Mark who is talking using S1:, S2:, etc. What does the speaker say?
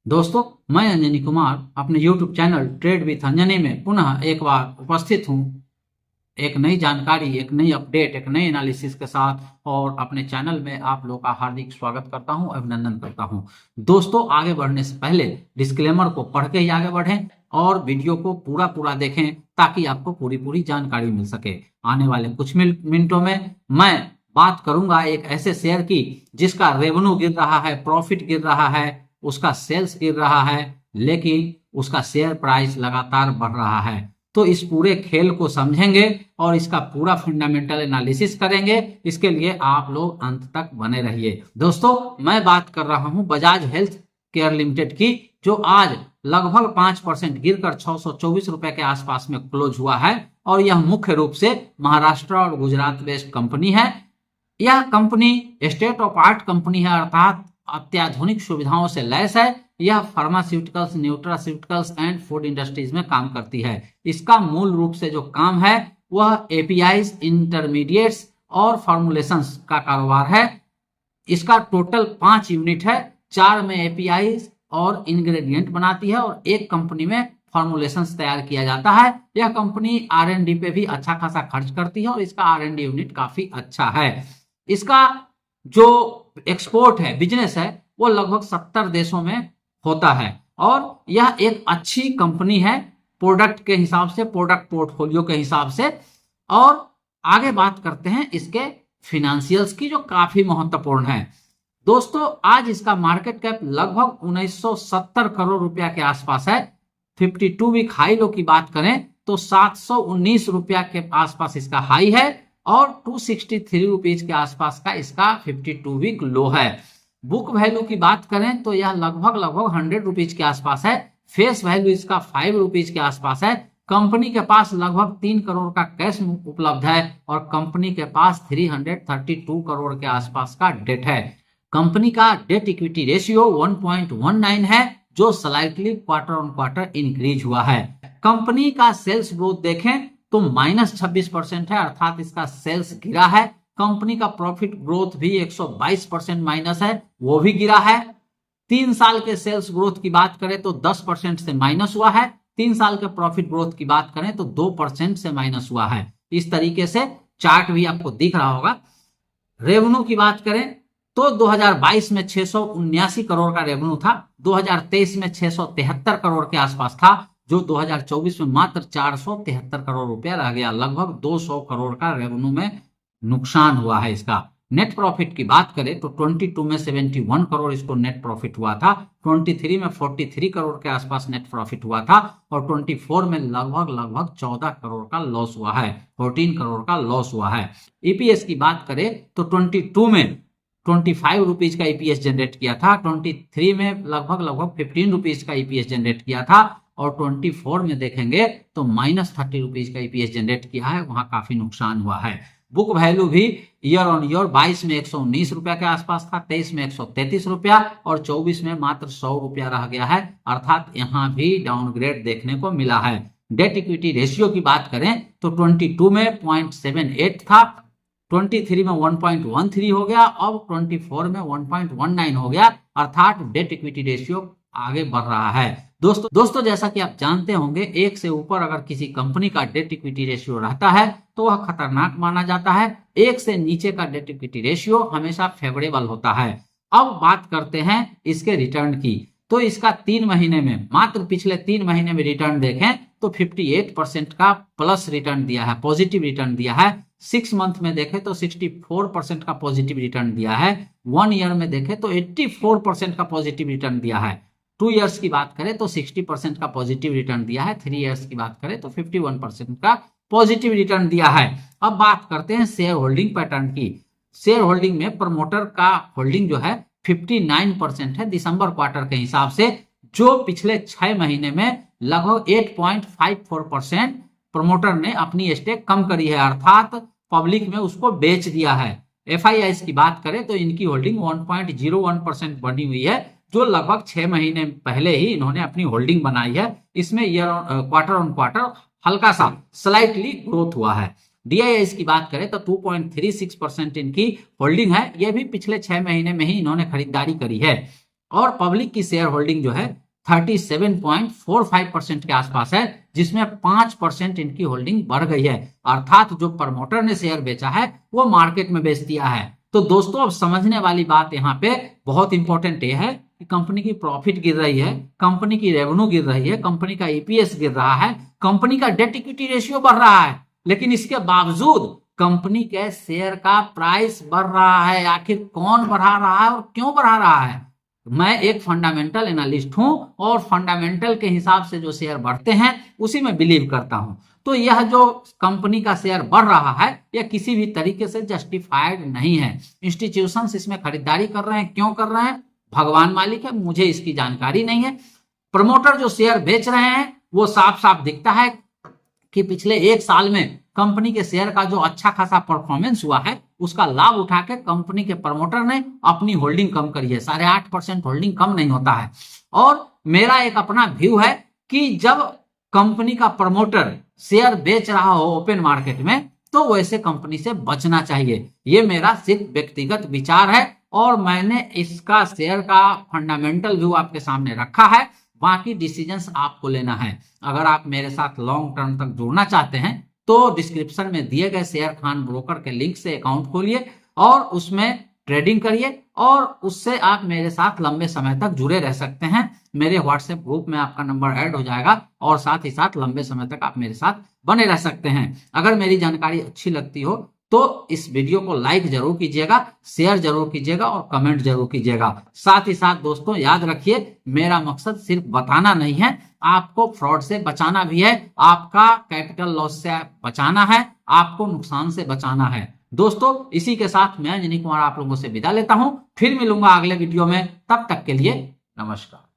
S1: दोस्तों, मैं अंजनी कुमार अपने YouTube channel trade with Anjani में पुनः एक बार उपस्थित हूँ एक नई जानकारी, एक नई अपडेट, एक नई एनालिसिस के साथ। और अपने चैनल में आप लोग का हार्दिक स्वागत करता हूं, अभिनंदन करता हूं। दोस्तों, आगे बढ़ने से पहले डिस्क्लेमर को पढ़ के ही आगे बढ़ें और वीडियो को पूरा पूरा देखें ताकि आपको पूरी पूरी जानकारी मिल सके। आने वाले कुछ मिनटों में मैं बात करूंगा एक ऐसे शेयर की जिसका रेवेन्यू गिर रहा है, प्रॉफिट गिर रहा है, उसका सेल्स गिर रहा है, लेकिन उसका शेयर प्राइस लगातार बढ़ रहा है। तो इस पूरे खेल को समझेंगे और इसका पूरा फंडामेंटल एनालिसिस करेंगे। इसके लिए आप लोग अंत तक बने रहिए। दोस्तों, मैं बात कर रहा हूं बजाज हेल्थ केयर लिमिटेड की, जो आज लगभग 5% गिरकर 624 रुपए के आसपास में क्लोज हुआ है। और यह मुख्य रूप से महाराष्ट्र और गुजरात बेस्ड कंपनी है। यह company state of art company है, अर्थात अत्याधुनिक सुविधाओं से लैस है। यह pharmaceuticals, nutraceuticals and food industries में काम करती है। इसका मूल रूप से जो काम है वह एपीआईज, इंटरमीडिएट्स और फॉर्मुलेशंस का कारोबार है। इसका टोटल 5 यूनिट है। 4 में एपीआईज और इंग्रेडिएंट बनाती है और एक कंपनी में फॉर्मुलेशंस तैयार किया जाता है। यह कंपनी आर&डी पे भी अच्छा खासा खर्च करती है और इसका आर&डी यूनिट काफी अच्छा है। इसका जो एक्सपोर्ट है, बिजनेस है, वो लगभग 70 देशों में होता है। और यह एक अच्छी कंपनी है प्रोडक्ट के हिसाब से, प्रोडक्ट पोर्टफोलियो के हिसाब से। और आगे बात करते हैं इसके फिनेंशियल्स की, जो काफी महत्वपूर्ण है। दोस्तों, आज इसका मार्केट कैप लगभग 1970 करोड़ रुपया के आसपास है। 52 वीक हाई लो की बात करें तो 719 रुपया के आसपास इसका हाई है और 263 रुपीज के आसपास का इसका 52 वीक लो है। बुक वैल्यू की बात करें तो यह लगभग 100 रुपीज के आसपास है। फेस वैल्यू इसका 5 रुपीज के आसपास है। कंपनी के पास लगभग 3 करोड़ का कैश उपलब्ध है और कंपनी के पास 332 करोड़ के आसपास का डेट है। कंपनी का डेट इक्विटी रेशियो 1.19 है, जो slightly quarter on quarter increase हुआ है। कंपनी का सेल्स ग्रोथ देखें तो -26% है, अर्थात इसका सेल्स गिरा है। कंपनी का प्रॉफिट ग्रोथ भी 122% माइनस है, वो भी गिरा है। 3 साल के सेल्स ग्रोथ की बात करें तो 10% से माइनस हुआ है। 3 साल के प्रॉफिट ग्रोथ की बात करें तो 2% से माइनस हुआ है। इस तरीके से चार्ट भी आपको दिख रहा होगा। रेवेन्यू की बात करें तो 2022 में 679 करोड़ का रेवेन्यू था। 2023 में 673 करोड़ के आसपास था, जो 2024 में मात्र 473 करोड़ रुपया रह गया। लगभग 200 करोड़ का रेवेन्यू में नुकसान हुआ है इसका। नेट प्रॉफिट की बात करें तो 22 में 71 करोड़ इसको नेट प्रॉफिट हुआ था। 23 में 43 करोड़ के आसपास नेट प्रॉफिट हुआ था और 24 में लगभग 14 करोड़ का लॉस हुआ है, 14 करोड़ का लॉस हुआ है। ईपीएस की बात करें तो 22 में 25 रुपीज का ईपीएस जनरेट किया था। 23 में लगभग 15 रुपीज का ईपीएस जनरेट किया था और 24 में देखेंगे तो -30 रुपीज का ईपीएस जनरेट किया है, वहां काफी नुकसान हुआ है। बुक वैल्यू भी ईयर ऑन ईयर 22 में 119 रुपया के आसपास था, 23 में 133 रुपया और 24 में मात्र 100 रुपया रह गया है, अर्थात यहां भी डाउनग्रेड देखने को मिला है। डेट इक्विटी रेशियो की बात करें तो 22 में 0.78 था, 23 में 1.13 हो गया और 24 में 1.19 हो गया, अर्थात डेट इक्विटी रेशियो आगे बढ़ रहा है। दोस्तों, जैसा कि आप जानते होंगे, 1 से ऊपर अगर किसी कंपनी का डेट इक्विटी रेशियो रहता है तो वह खतरनाक माना जाता है। 1 से नीचे का डेट इक्विटी रेशियो हमेशा फेवरेबल होता है। अब बात करते हैं इसके रिटर्न की। तो इसका 3 महीने में, मात्र पिछले 3 महीने में रिटर्न देखें तो 58% का प्लस रिटर्न दिया है, पॉजिटिव रिटर्न दिया है। 6 मंथ में देखें तो 64% का पॉजिटिव रिटर्न दिया है। 1 ईयर में देखें तो 84% का पॉजिटिव रिटर्न दिया है। 2 इयर्स की बात करें तो 60% का पॉजिटिव रिटर्न दिया है। 3 इयर्स की बात करें तो 51% का पॉजिटिव रिटर्न दिया है। अब बात करते हैं शेयर होल्डिंग पैटर्न की। शेयर होल्डिंग में प्रमोटर का होल्डिंग जो है 59% है दिसंबर क्वार्टर के हिसाब से, जो पिछले 6 महीने में लगभग 8.54% प्रमोटर ने अपनी स्टेक कम करी है, अर्थात पब्लिक में उसको बेच दिया है। एफआईआईस की बात करें तो इनकी होल्डिंग 1.01% बनी हुई है, जो लगभग 6 महीने पहले ही इन्होंने अपनी होल्डिंग बनाई है। इसमें क्वार्टर ऑन क्वार्टर हल्का सा स्लाइटली ग्रोथ हुआ है। डीआईआईस की बात करें तो 2.36% इनकी होल्डिंग है, यह भी पिछले 6 महीने में ही इन्होंने खरीदारी करी है। और पब्लिक की शेयर होल्डिंग जो है 37.45% के आसपास है, जिसमें 5% इनकी होल्डिंग बढ़ गई है। अर्थात जो प्रमोटर ने शेयर बेचा है वो मार्केट में बेच दिया है। तो दोस्तों अब समझने वाली बात यहाँ पे बहुत इंपॉर्टेंट ये है कि कंपनी की प्रॉफिट गिर रही है, कंपनी की रेवेन्यू गिर रही है, कंपनी का ईपीएस गिर रहा है, कंपनी का डेट इक्विटी रेशियो बढ़ रहा है, लेकिन इसके बावजूद कंपनी के शेयर का प्राइस बढ़ रहा है। आखिर कौन बढ़ा रहा है और क्यों बढ़ा रहा है? मैं एक फंडामेंटल एनालिस्ट हूं और फंडामेंटल के हिसाब से जो शेयर बढ़ते हैं उसी में बिलीव करता हूं। तो यह जो कंपनी का शेयर बढ़ रहा है यह किसी भी तरीके से जस्टिफाइड नहीं है। इंस्टीट्यूशंस इसमें खरीदारी कर रहे हैं, क्यों कर रहे हैं भगवान मालिक है, मुझे इसकी जानकारी नहीं है। प्रमोटर जो शेयर बेच रहे हैं वो साफ साफ दिखता है कि पिछले एक साल में कंपनी के शेयर का जो अच्छा खासा परफॉर्मेंस हुआ है उसका लाभ उठा के कंपनी के प्रमोटर ने अपनी होल्डिंग कम करी है। 8.5% होल्डिंग कम नहीं होता है। और मेरा एक अपना व्यू है कि जब कंपनी का प्रमोटर शेयर बेच रहा हो ओपन मार्केट में तो वैसे कंपनी से बचना चाहिए। ये मेरा सिर्फ व्यक्तिगत विचार है और मैंने इसका शेयर का फंडामेंटल व्यू आपके सामने रखा है। बाकी डिसीजंस आपको लेना है। अगर आप मेरे साथ लॉन्ग टर्म तक जुड़ना चाहते हैं तो डिस्क्रिप्शन में दिए गए शेयर खान ब्रोकर के लिंक से अकाउंट खोलिए और उसमें ट्रेडिंग करिए और उससे आप मेरे साथ लंबे समय तक जुड़े रह सकते हैं। मेरे व्हाट्सएप ग्रुप में आपका नंबर ऐड हो जाएगा और साथ ही साथ लंबे समय तक आप मेरे साथ बने रह सकते हैं। अगर मेरी जानकारी अच्छी लगती हो तो इस वीडियो को लाइक जरूर कीजिएगा, शेयर जरूर कीजिएगा और कमेंट जरूर कीजिएगा। साथ ही साथ दोस्तों याद रखिए मेरा मकसद सिर्फ बताना नहीं है, आपको फ्रॉड से बचाना भी है, आपका कैपिटल लॉस से बचाना है, आपको नुकसान से बचाना है। दोस्तों इसी के साथ मैं अंजनी कुमार आप लोगों से विदा लेता हूं। फिर मिलूंगा अगले वीडियो में, तब तक के लिए नमस्कार।